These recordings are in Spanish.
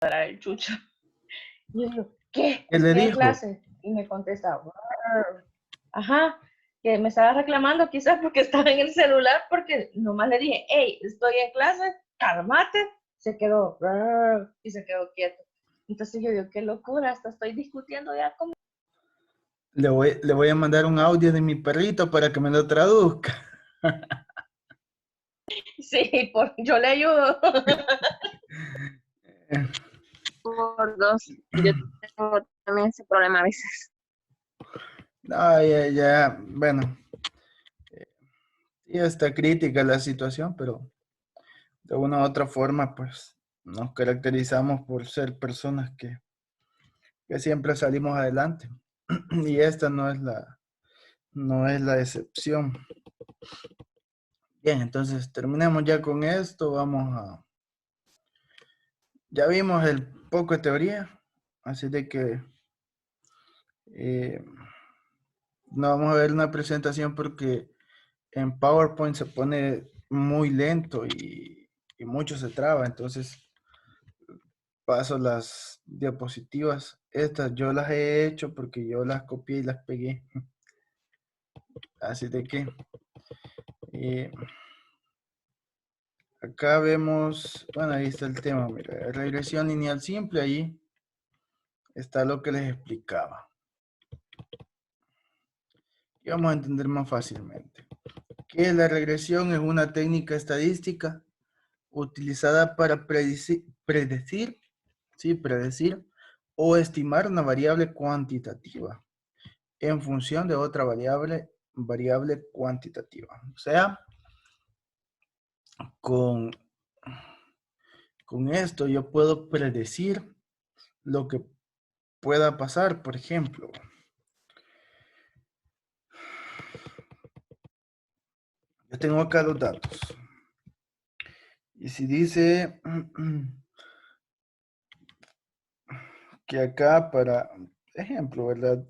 el chucho. Y yo digo, ¿qué? ¿Qué le Estoy en dijo? clase. Y me contesta, "Brr". Ajá, que me estaba reclamando quizás porque estaba en el celular, porque nomás le dije, hey, estoy en clase, cálmate. Se quedó, "Brr", y se quedó quieto. Entonces yo digo, qué locura, hasta estoy discutiendo ya con... Le voy a mandar un audio de mi perrito para que me lo traduzca. Sí, yo le ayudo. Por dos. Yo tengo también ese problema a veces. No, ya, bueno, ya está crítica la situación, pero de una u otra forma, pues nos caracterizamos por ser personas que siempre salimos adelante. Y esta no es la excepción. Bien, entonces terminemos ya con esto. Ya vimos el poco de teoría, así de que no vamos a ver una presentación porque en PowerPoint se pone muy lento y mucho se traba, entonces paso las diapositivas. Estas yo las he hecho porque yo las copié y las pegué. Así de que eh, acá vemos, bueno, ahí está el tema, mira, regresión lineal simple, ahí está lo que les explicaba. Y vamos a entender más fácilmente. Que la regresión es una técnica estadística utilizada para predecir o estimar una variable cuantitativa en función de otra variable cuantitativa. O sea, con esto yo puedo predecir lo que pueda pasar. Por ejemplo, yo tengo acá los datos. Y si dice que acá, para ejemplo, ¿verdad?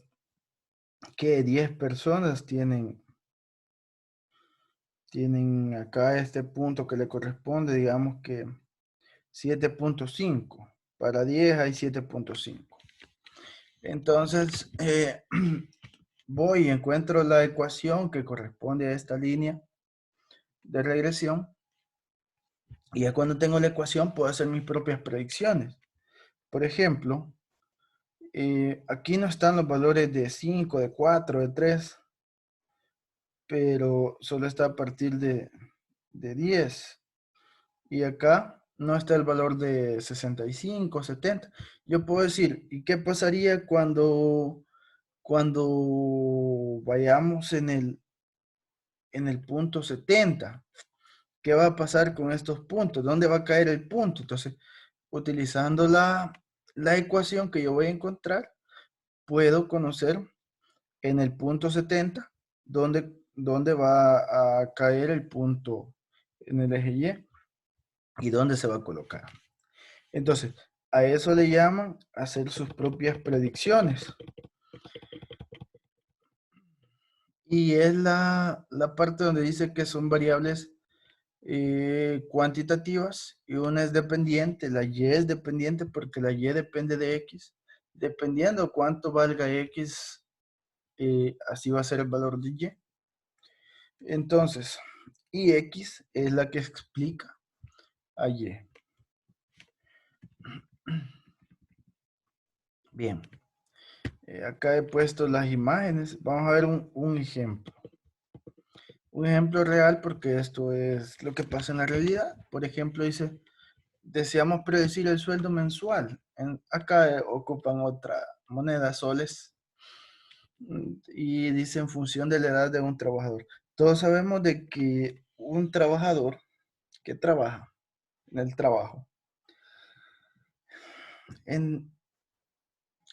Que 10 personas tienen acá este punto que le corresponde, digamos que 7.5. Para 10 hay 7.5. Entonces, voy y encuentro la ecuación que corresponde a esta línea de regresión. Y ya cuando tengo la ecuación puedo hacer mis propias predicciones. Por ejemplo, aquí no están los valores de 5, de 4, de 3, pero solo está a partir de 10. Y acá no está el valor de 65, 70. Yo puedo decir, ¿y qué pasaría cuando vayamos en el punto 70? ¿Qué va a pasar con estos puntos? ¿Dónde va a caer el punto? Entonces, utilizando la ecuación que yo voy a encontrar, puedo conocer en el punto 70 dónde va a caer el punto en el eje y dónde se va a colocar. Entonces, a eso le llaman hacer sus propias predicciones. Y es la parte donde dice que son variables cuantitativas y una es dependiente, la y es dependiente porque la y depende de x. Dependiendo cuánto valga x, así va a ser el valor de y. Entonces, y x es la que explica a y. Bien. Acá he puesto las imágenes. Vamos a ver un ejemplo. Un ejemplo real porque esto es lo que pasa en la realidad. Por ejemplo, dice, deseamos predecir el sueldo mensual. Acá ocupan otra moneda, soles. Y dice en función de la edad de un trabajador. Todos sabemos de que un trabajador que trabaja en el trabajo,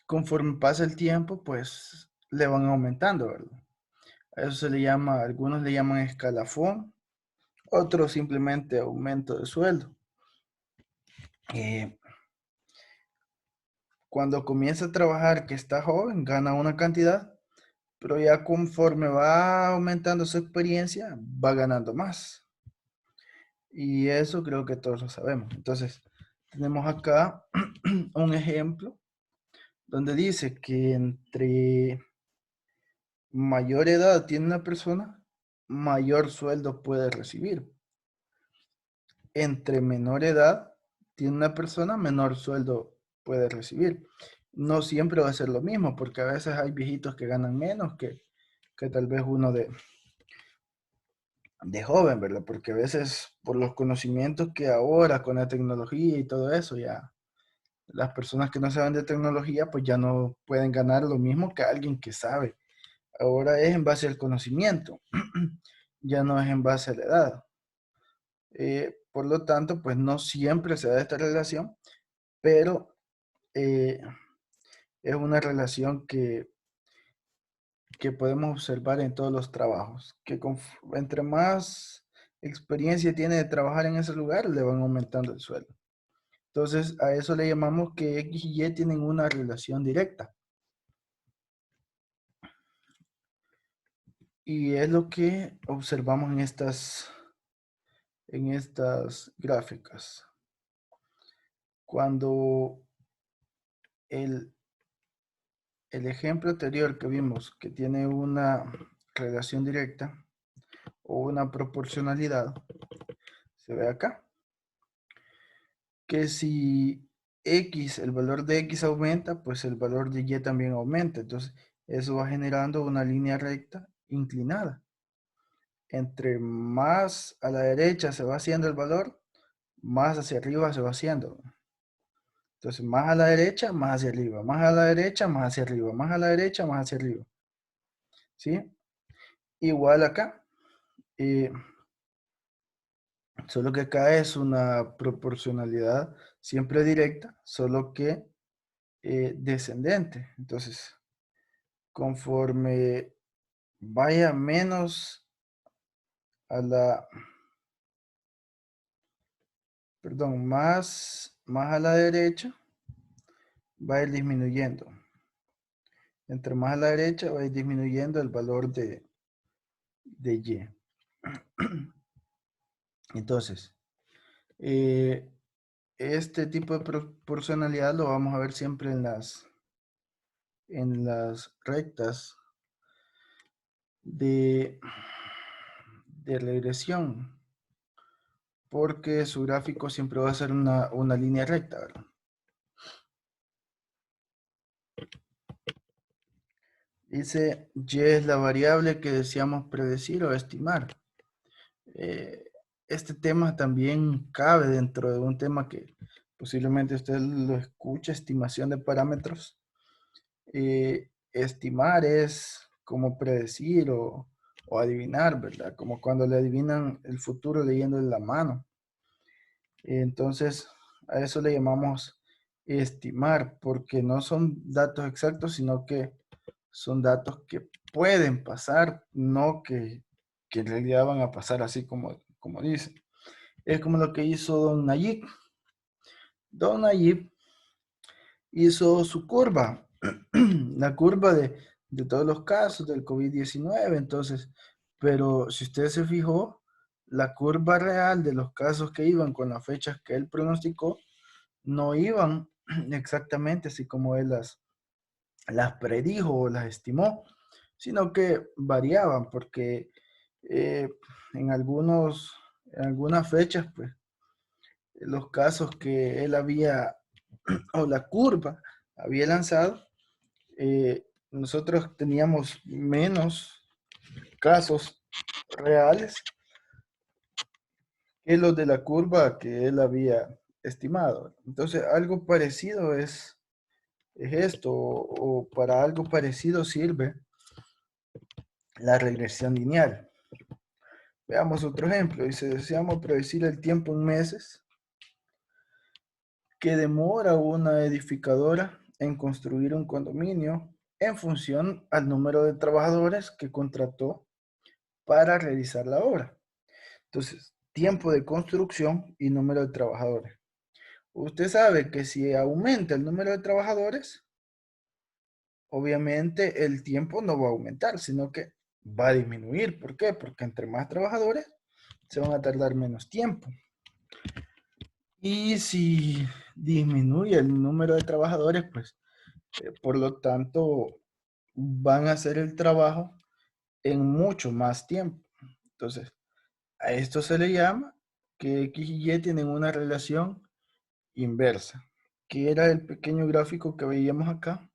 conforme pasa el tiempo, pues le van aumentando, ¿verdad? A eso se le llama, algunos le llaman escalafón, otros simplemente aumento de sueldo. Cuando comienza a trabajar, que está joven, gana una cantidad, pero ya conforme va aumentando su experiencia, va ganando más. Y eso creo que todos lo sabemos. Entonces, tenemos acá un ejemplo donde dice que entre mayor edad tiene una persona, mayor sueldo puede recibir. Entre menor edad tiene una persona, menor sueldo puede recibir. No siempre va a ser lo mismo, porque a veces hay viejitos que ganan menos que tal vez uno de joven, ¿verdad? Porque a veces por los conocimientos que ahora con la tecnología y todo eso, ya las personas que no saben de tecnología, pues ya no pueden ganar lo mismo que alguien que sabe. Ahora es en base al conocimiento, ya no es en base a la edad. Por lo tanto, pues no siempre se da esta relación, pero es una relación que podemos observar en todos los trabajos, que entre más experiencia tiene de trabajar en ese lugar, le van aumentando el sueldo. Entonces, a eso le llamamos que X y Y tienen una relación directa. Y es lo que observamos en estas gráficas. Cuando el ejemplo anterior que vimos, que tiene una relación directa o una proporcionalidad, se ve acá, que si X, el valor de X aumenta, pues el valor de Y también aumenta. Entonces, eso va generando una línea recta inclinada. Entre más a la derecha se va haciendo el valor, más hacia arriba se va haciendo. Entonces, más a la derecha, más hacia arriba, más a la derecha, más hacia arriba, más a la derecha, más hacia arriba. ¿Sí? Igual acá. Solo que acá es una proporcionalidad siempre directa, solo que descendente. Entonces, conforme vaya menos a la, perdón, más a la derecha, va a ir disminuyendo. Entre más a la derecha va a ir disminuyendo el valor de Y. Entonces, este tipo de proporcionalidad lo vamos a ver siempre en las rectas de regresión, porque su gráfico siempre va a ser una línea recta, ¿verdad? Dice, Y es la variable que deseamos predecir o estimar. Este tema también cabe dentro de un tema que posiblemente usted lo escuche, estimación de parámetros. Estimar es como predecir o adivinar, ¿verdad? Como cuando le adivinan el futuro leyendo en la mano. Entonces, a eso le llamamos estimar, porque no son datos exactos, sino que son datos que pueden pasar, no que en realidad van a pasar así como dicen. Es como lo que hizo Don Nayib. Don Nayib hizo su curva, la curva de todos los casos del COVID-19. Entonces, pero si usted se fijó, la curva real de los casos que iban con las fechas que él pronosticó, no iban exactamente así como él las predijo o las estimó, sino que variaban porque en algunas fechas, pues, los casos que él había, o la curva había lanzado, nosotros teníamos menos casos reales que los de la curva que él había estimado. Entonces, algo parecido es esto, o para algo parecido sirve la regresión lineal. Veamos otro ejemplo. Dice, deseamos predecir el tiempo en meses que demora una edificadora en construir un condominio en función al número de trabajadores que contrató para realizar la obra. Entonces, tiempo de construcción y número de trabajadores. Usted sabe que si aumenta el número de trabajadores, obviamente el tiempo no va a aumentar, sino que va a disminuir. ¿Por qué? Porque entre más trabajadores se van a tardar menos tiempo. Y si disminuye el número de trabajadores, pues por lo tanto van a hacer el trabajo en mucho más tiempo. Entonces, a esto se le llama que X y Y tienen una relación inversa, que era el pequeño gráfico que veíamos acá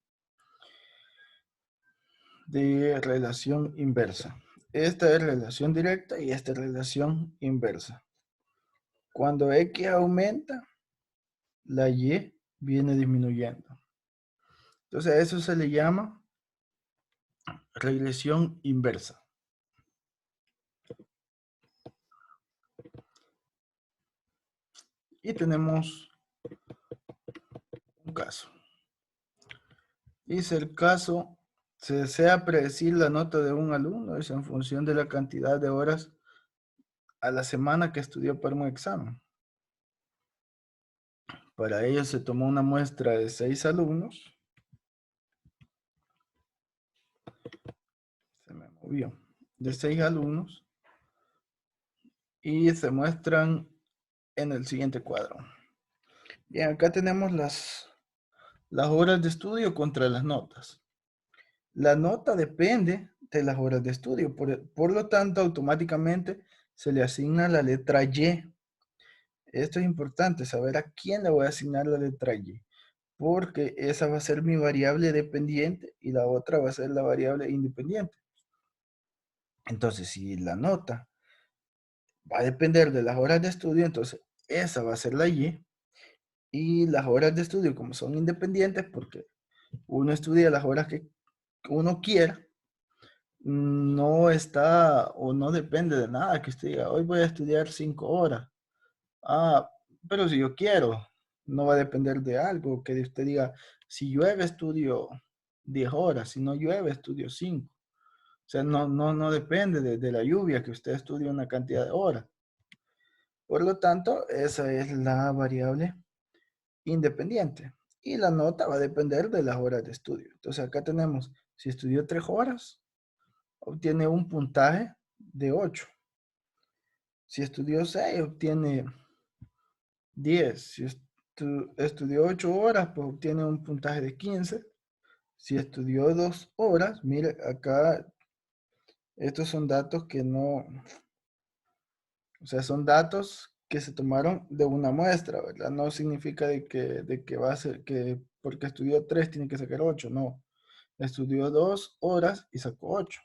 de relación inversa. Esta es relación directa y esta es relación inversa. Cuando X aumenta, la Y viene disminuyendo. Entonces a eso se le llama regresión inversa. Y tenemos un caso. Dice el caso, se desea predecir la nota de un alumno, es en función de la cantidad de horas a la semana que estudió para un examen. Para ello se tomó una muestra de 6 alumnos. Se me movió. De 6 alumnos. Y se muestran en el siguiente cuadro. Bien, acá tenemos las horas de estudio contra las notas. La nota depende de las horas de estudio. Por lo tanto, automáticamente se le asigna la letra Y. Esto es importante, saber a quién le voy a asignar la letra Y. Porque esa va a ser mi variable dependiente y la otra va a ser la variable independiente. Entonces, si la nota va a depender de las horas de estudio, entonces esa va a ser la Y. Y las horas de estudio, como son independientes, porque uno estudia las horas que uno quiera, no está o no depende de nada que usted diga, hoy voy a estudiar 5 horas. Ah, pero si yo quiero, no va a depender de algo que usted diga, si llueve estudio 10 horas, si no llueve estudio 5. O sea, no depende de la lluvia que usted estudie una cantidad de horas. Por lo tanto, esa es la variable independiente. Y la nota va a depender de las horas de estudio. Entonces acá tenemos, si estudió 3 horas, obtiene un puntaje de 8. Si estudió 6, obtiene 10. Si estudió 8 horas, pues obtiene un puntaje de 15. Si estudió 2 horas, mire, acá estos son datos que no, o sea, son datos que se tomaron de una muestra, ¿verdad? No significa de que va a ser que porque estudió 3 tiene que sacar 8, no. Estudió 2 horas y sacó 8.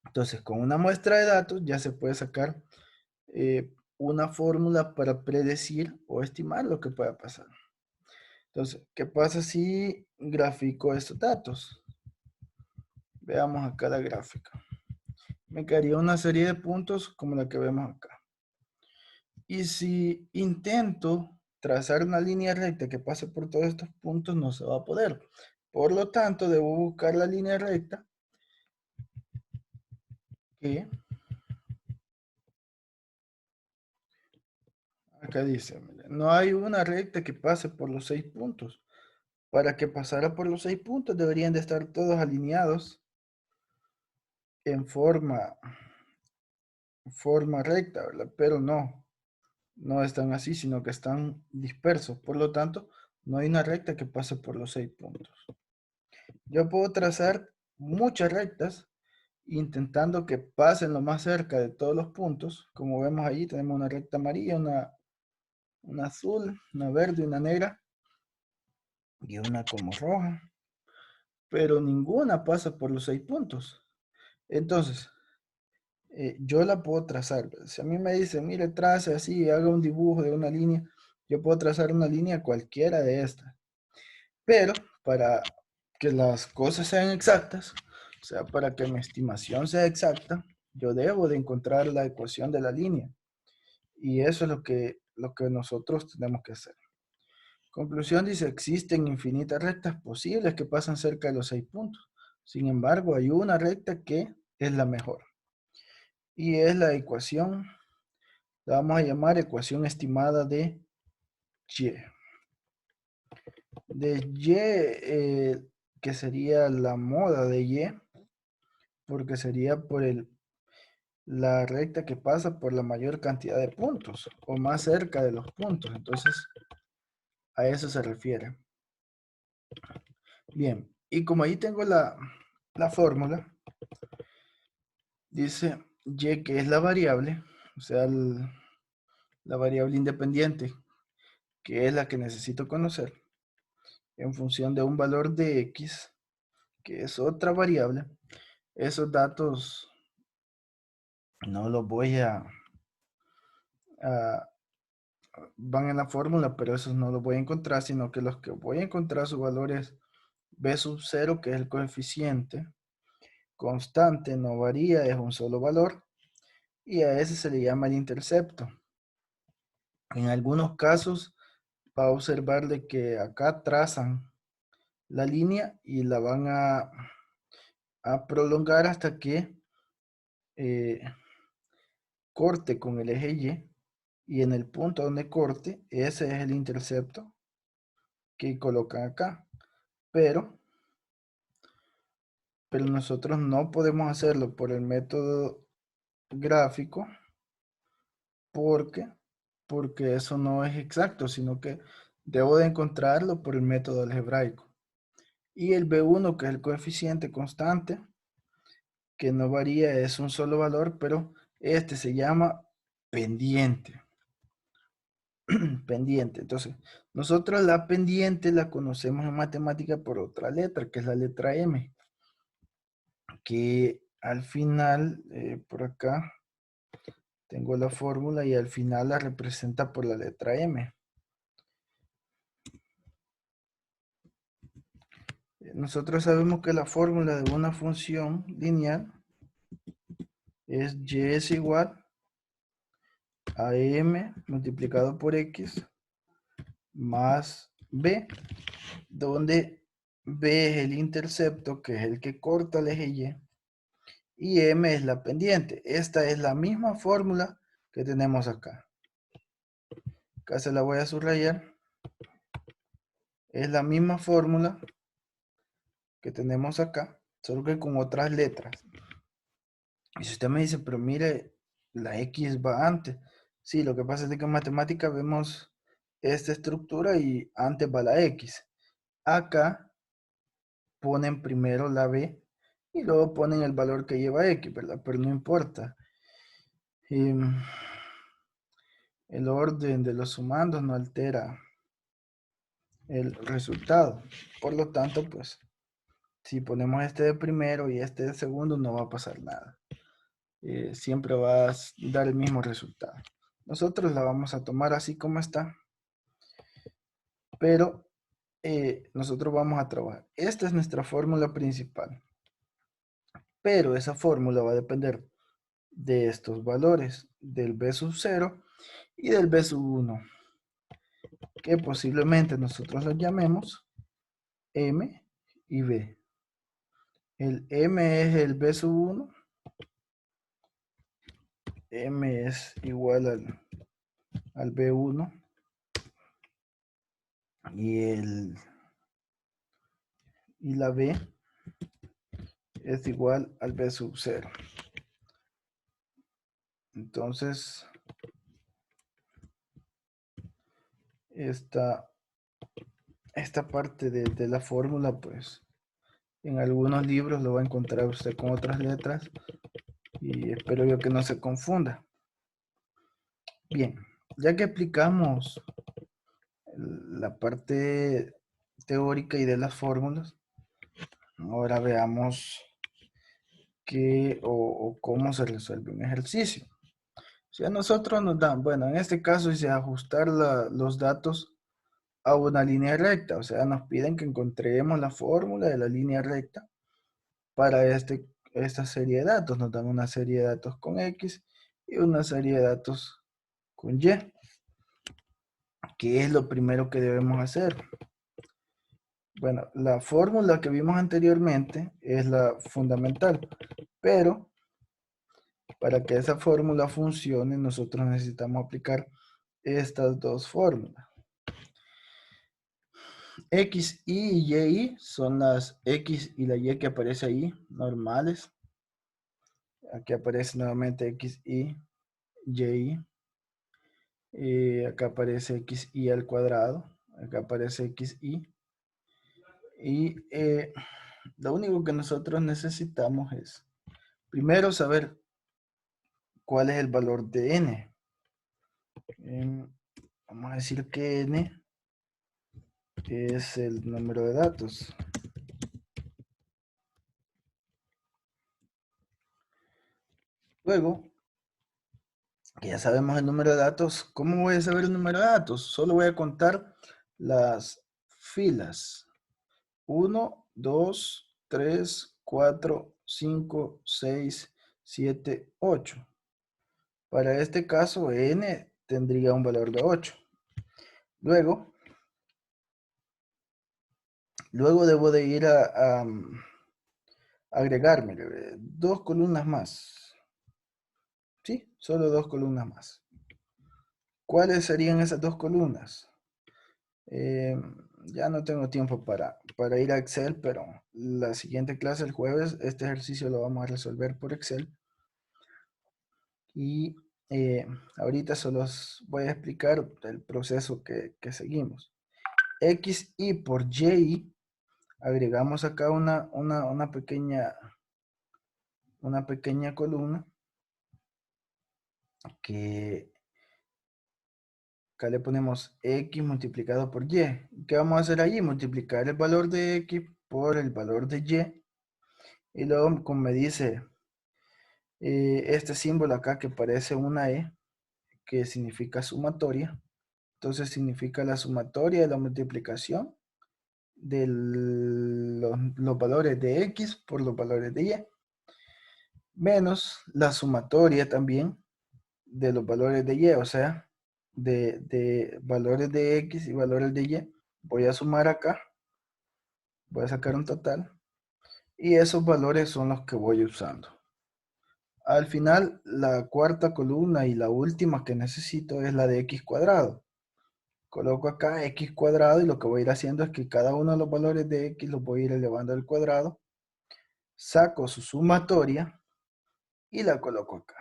Entonces, con una muestra de datos ya se puede sacar una fórmula para predecir o estimar lo que pueda pasar. Entonces, ¿qué pasa si grafico estos datos? Veamos acá la gráfica. Me quedaría una serie de puntos como la que vemos acá. Y si intento trazar una línea recta que pase por todos estos puntos, no se va a poder. Por lo tanto, debo buscar la línea recta que acá dice, no hay una recta que pase por los 6 puntos. Para que pasara por los 6 puntos deberían de estar todos alineados en forma recta, ¿verdad? Pero no están así, sino que están dispersos. Por lo tanto, no hay una recta que pase por los 6 puntos. Yo puedo trazar muchas rectas intentando que pasen lo más cerca de todos los puntos. Como vemos allí, tenemos una recta amarilla, una azul, una verde, una negra y una como roja. Pero ninguna pasa por los 6 puntos. Entonces, yo la puedo trazar. Si a mí me dicen, mire, trace así, haga un dibujo de una línea, yo puedo trazar una línea cualquiera de estas. Pero para que las cosas sean exactas, o sea, para que mi estimación sea exacta, yo debo de encontrar la ecuación de la línea. Y eso es lo que nosotros tenemos que hacer. Conclusión dice, existen infinitas rectas posibles que pasan cerca de los 6 puntos. Sin embargo, hay una recta que es la mejor. Y es la ecuación, la vamos a llamar ecuación estimada de Y. De Y, que sería la moda de Y, porque sería por la recta que pasa por la mayor cantidad de puntos o más cerca de los puntos. Entonces, a eso se refiere. Bien, y como ahí tengo la fórmula, dice y, que es la variable, o sea, la variable independiente, que es la que necesito conocer, en función de un valor de x, que es otra variable. Esos datos no los voy van en la fórmula, pero esos no los voy a encontrar, sino que los que voy a encontrar su valor es b sub 0, que es el coeficiente constante, no varía, es un solo valor, y a ese se le llama el intercepto. En algunos casos va a observar de que acá trazan la línea y la van a prolongar hasta que corte con el eje y en el punto donde corte, ese es el intercepto que colocan acá. Pero nosotros no podemos hacerlo por el método gráfico porque eso no es exacto, sino que debo de encontrarlo por el método algebraico. Y el B1, que es el coeficiente constante, que no varía, es un solo valor, pero este se llama pendiente. Pendiente. Entonces, nosotros la pendiente la conocemos en matemática por otra letra, que es la letra M, que al final, por acá, tengo la fórmula y al final la representa por la letra M. Nosotros sabemos que la fórmula de una función lineal es y es igual a m multiplicado por x más b, donde b es el intercepto, que es el que corta el eje y m es la pendiente. Esta es la misma fórmula que tenemos acá. Acá se la voy a subrayar. Es la misma fórmula que tenemos acá, solo que con otras letras. Y si usted me dice, pero mire, la X va antes. Sí, lo que pasa es que en matemática vemos esta estructura y antes va la X. Acá ponen primero la B y luego ponen el valor que lleva X, ¿verdad? Pero no importa. El orden de los sumandos no altera el resultado. Por lo tanto, pues, si ponemos este de primero y este de segundo, no va a pasar nada. Siempre va a dar el mismo resultado. Nosotros la vamos a tomar así como está, pero nosotros vamos a trabajar. Esta es nuestra fórmula principal, pero esa fórmula va a depender de estos valores, del b sub 0 y del b sub 1, que posiblemente nosotros los llamemos m y b. El m es el b sub 1, m es igual al b1 y la b es igual al b sub 0. Entonces, esta parte de la fórmula, pues, en algunos libros lo va a encontrar usted con otras letras y espero yo que no se confunda. Bien, ya que aplicamos la parte teórica y de las fórmulas, ahora veamos qué o cómo se resuelve un ejercicio. Si a nosotros nos dan, bueno, en este caso dice ajustar los datos a una línea recta, o sea, nos piden que encontremos la fórmula de la línea recta para esta serie de datos. Nos dan una serie de datos con X y una serie de datos con Y. ¿Qué es lo primero que debemos hacer? Bueno, la fórmula que vimos anteriormente es la fundamental, pero para que esa fórmula funcione, nosotros necesitamos aplicar estas dos fórmulas. X, Y y Y son las X y la Y que aparece ahí, normales. Aquí aparece nuevamente xi, y. Acá aparece xi al cuadrado. Acá aparece xi. Y lo único que nosotros necesitamos es, primero, saber cuál es el valor de n. Vamos a decir que n es el número de datos. Luego, que ya sabemos el número de datos, ¿cómo voy a saber el número de datos? Solo voy a contar las filas. 1, 2, 3, 4, 5, 6, 7, 8. Para este caso, n tendría un valor de 8. Luego debo de ir a agregarme 2 columnas más. ¿Sí? Solo 2 columnas más. ¿Cuáles serían esas 2 columnas? Ya no tengo tiempo para ir a Excel, pero la siguiente clase, el jueves, este ejercicio lo vamos a resolver por Excel. Y ahorita solo os voy a explicar el proceso que seguimos. XI por YI, agregamos acá una pequeña columna que acá le ponemos X multiplicado por Y. ¿Qué vamos a hacer allí? Multiplicar el valor de X por el valor de Y. Y luego, como me dice este símbolo acá que parece una E, que significa sumatoria. Entonces significa la sumatoria de la multiplicación de los valores de X por los valores de Y. Menos la sumatoria también de los valores de Y, o sea, de valores de X y valores de Y. Voy a sumar acá, voy a sacar un total, y esos valores son los que voy usando. Al final, la cuarta columna y la última que necesito es la de X cuadrado. Coloco acá X cuadrado y lo que voy a ir haciendo es que cada uno de los valores de X los voy a ir elevando al cuadrado. Saco su sumatoria y la coloco acá.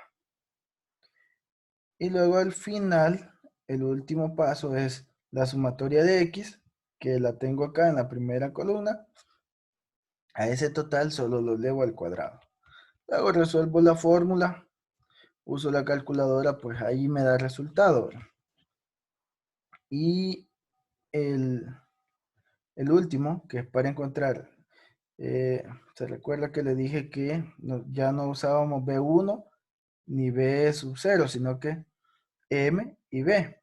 Y luego al final, el último paso es la sumatoria de X, que la tengo acá en la primera columna. A ese total solo lo elevo al cuadrado. Luego resuelvo la fórmula, uso la calculadora, pues ahí me da el resultado. Y el último, que es para encontrar, se recuerda que le dije que ya no usábamos B1 ni B sub 0, sino que M y B.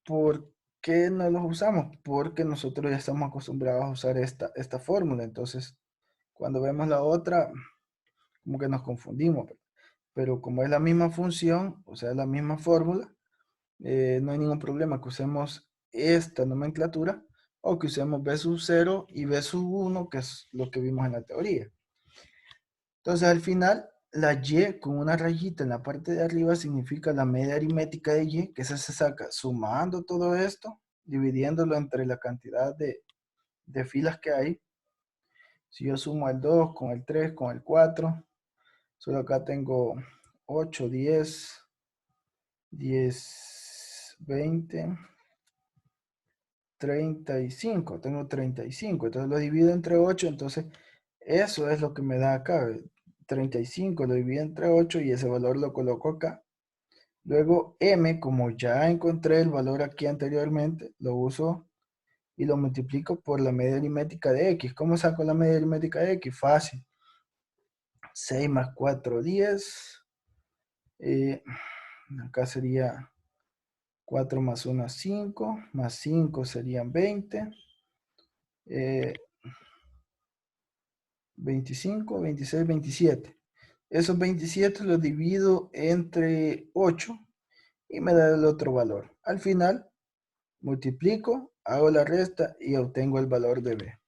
¿Por qué no los usamos? Porque nosotros ya estamos acostumbrados a usar esta fórmula. Entonces, cuando vemos la otra, como que nos confundimos. Pero como es la misma función, o sea, la misma fórmula, no hay ningún problema que usemos esta nomenclatura o que usemos B sub 0 y B sub 1, que es lo que vimos en la teoría. Entonces, al final, la Y con una rayita en la parte de arriba significa la media aritmética de Y, que se saca sumando todo esto, dividiéndolo entre la cantidad de filas que hay. Si yo sumo el 2 con el 3 con el 4, solo acá tengo 8, 10, 20, 35. Tengo 35. Entonces lo divido entre 8. Entonces eso es lo que me da acá. 35 lo divido entre 8 y ese valor lo coloco acá. Luego M, como ya encontré el valor aquí anteriormente, lo uso y lo multiplico por la media aritmética de X. ¿Cómo saco la media aritmética de X? Fácil. 6 más 4, 10. Acá sería 4 más 1, 5. Más 5 serían 20. 25, 26, 27. Esos 27 los divido entre 8 y me da el otro valor. Al final, multiplico, hago la resta y obtengo el valor de B.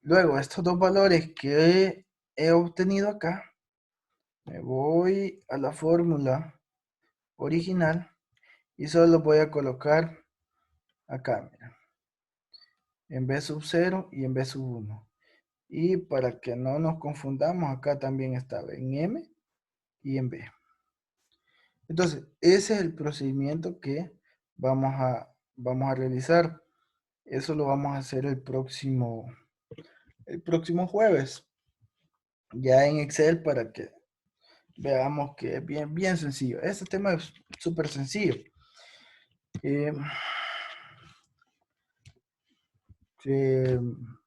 Luego, estos dos valores que he obtenido acá, me voy a la fórmula original y solo voy a colocar acá, mira, en B sub 0 y en B sub 1. Y para que no nos confundamos, acá también estaba en M y en B. Entonces, ese es el procedimiento que vamos a realizar. Eso lo vamos a hacer el próximo jueves. Ya en Excel para que veamos que es bien, bien sencillo. Este tema es súper sencillo.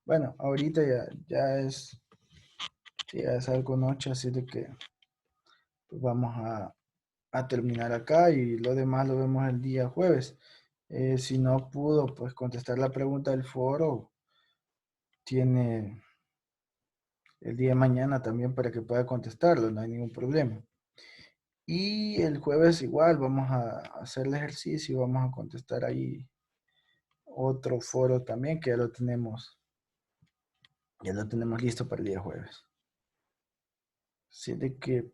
Bueno, ahorita ya es algo noche, así de que pues vamos a terminar acá y lo demás lo vemos el día jueves. Si no pudo pues contestar la pregunta del foro, tiene el día de mañana también para que pueda contestarlo, no hay ningún problema. Y el jueves igual vamos a hacer el ejercicio, vamos a contestar ahí otro foro también que ya lo tenemos listo para el día jueves. Así de que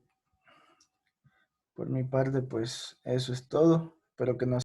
por mi parte pues eso es todo. Espero que no